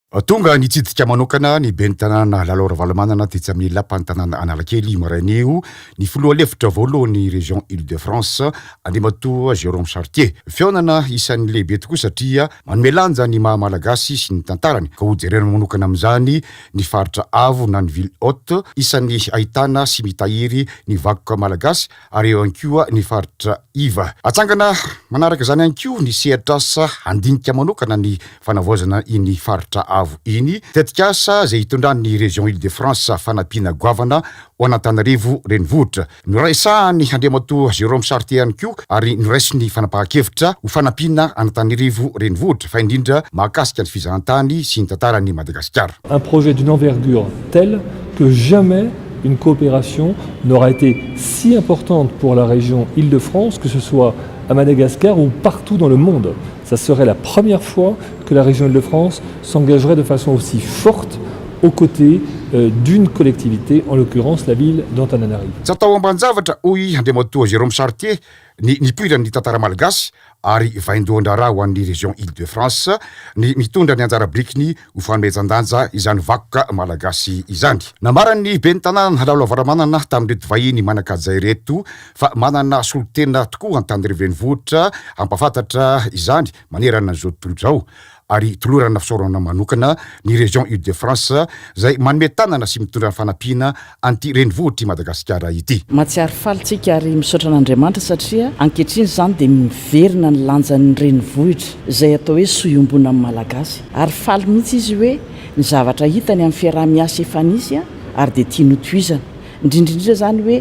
Tonga nitsidika manokana ny ben'ny tanàna Lalora Valamanana ty tsy amin'ny lapan'ny tanàna Analakely marainio ny filoha lefitra voalohany région Île-de-France Andriamatoa Jérôme Chartier. Fionana isan'ny lehibe tokoa satria manome lanja ny maha malagasy sy ny tantarany ka ho jerena manokana amin'izany ny faritra avo na ny ville haute isan'ny ahitana sy mitahiry ny vakoka malagasy ary eo ihany koa ny faritra Iva. Atsangana manaraka izany ihany koa ny sehatr'asa handinika manokana ny fanavaozana iny faritra avo iny tetikasa zay hitondrany région Île-de-France fanampiana goavana ho Antananarivo renivohitra. Noraisahany Andriamatoa Jérôme Chartier ihany koa ary noraisiny fanapahan-kevitra ho fanampiana Antananarivo renivohitra fa indrindra mahakasika ny fizahantany sy ny tantarany Madagasikara. Un projet d'une envergure telle que jamais une coopération n'aura été si importante pour la région Île-de-France, que ce soit à Madagascar ou partout dans le monde. Ça serait la première fois que la région Île-de-France s'engagerait de façon aussi forte aux côtés d'une collectivité, en l'occurrence la ville d'Antananarivo. Tsy atao ambanin-javatra hoy Andriamatoa Jérôme Chartier ny nipoirany tantara malagasy ary vaindohan-draharaha ho an'ny région Île-de-France ny mitondra ny anjara birikiny ho fanomezan-danja izany vakoka malagasy izany. Namarany ben'ny tanàna Lalora Valamanana tamin'ireto vahiny manakajy zay reto fa manana solotena tokoa Antananarivo renivohitra hampafantatra izany manerana an'izao tontolo izao. Ary tolorana fisaorana manokana ny région Île-de-France zay manome tanana sy mitondra ny fanampiana anty renivohitry Madagasikara ity. Mahatsiaro falitsika ary misaotra an'Andriamanitra satria ankehitriny zany dia miverina ny lanjan'ny renivohitra izay atao hoe sohiombona amin'ny malagasy. Ary faly mihitsy izy hoe ny zavatra hitany amin'ny fiaraha-miasa efa nisy ary dia tia notohizana. Indrindrindrindra zany hoe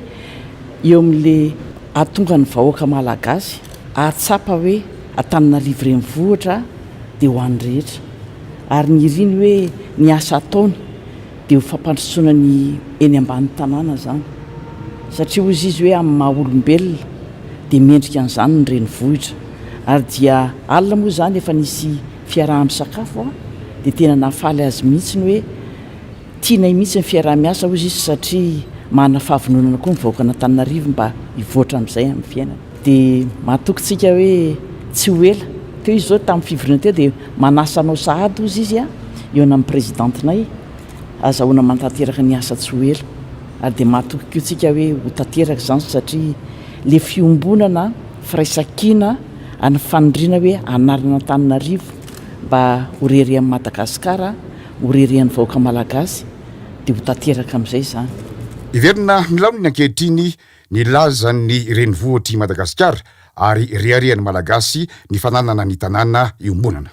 eo amin'le ahatonga ny vahoaka malagasy ary tsapa hoe Antananarivo renivohitra dia ho an'ny rehetra ary ny iriny hoe ny asa ataony dia ho fampandrosoana ny eny ambanin'ny tanàna zany satria hozy izy hoe amin'ny maha olombelona dia mendrika an'izany ny renivohitra ary dia alina moa zany efa nisy fiaraha-misakafo dia tena nafaly azy mihitsy ny hoe tianay mihitsy ny fiaraha-miasa hozy izy satria manana fahavononana koa ny vahoaka an'Antananarivo mba hivoatra amin'izay amin'ny fiainana. Dia mahatokintsika hoe tsy ho ela teo izy zao tamin'ny fivoriana teo dia manasanao sahady ozy izy eo amin'ny présidentinay azahoana mantanteraka ny asa tsy ho ela ary dia mahatoky koa tsika hoe ho tanteraka izany satria le fiombonana firaisan-kina any fanondriana hoe analina Antananarivo mba ho rery amin'ny Madagasikara ho rery amin'ny vahoaka malagasy dia ho tanteraka amin'izay izany. Iverina milaoniny ankehitriny ny lazan'ny renivohitry Madagasikara ary riarian'ny malagasy ny fananana ny tanàna iombonana.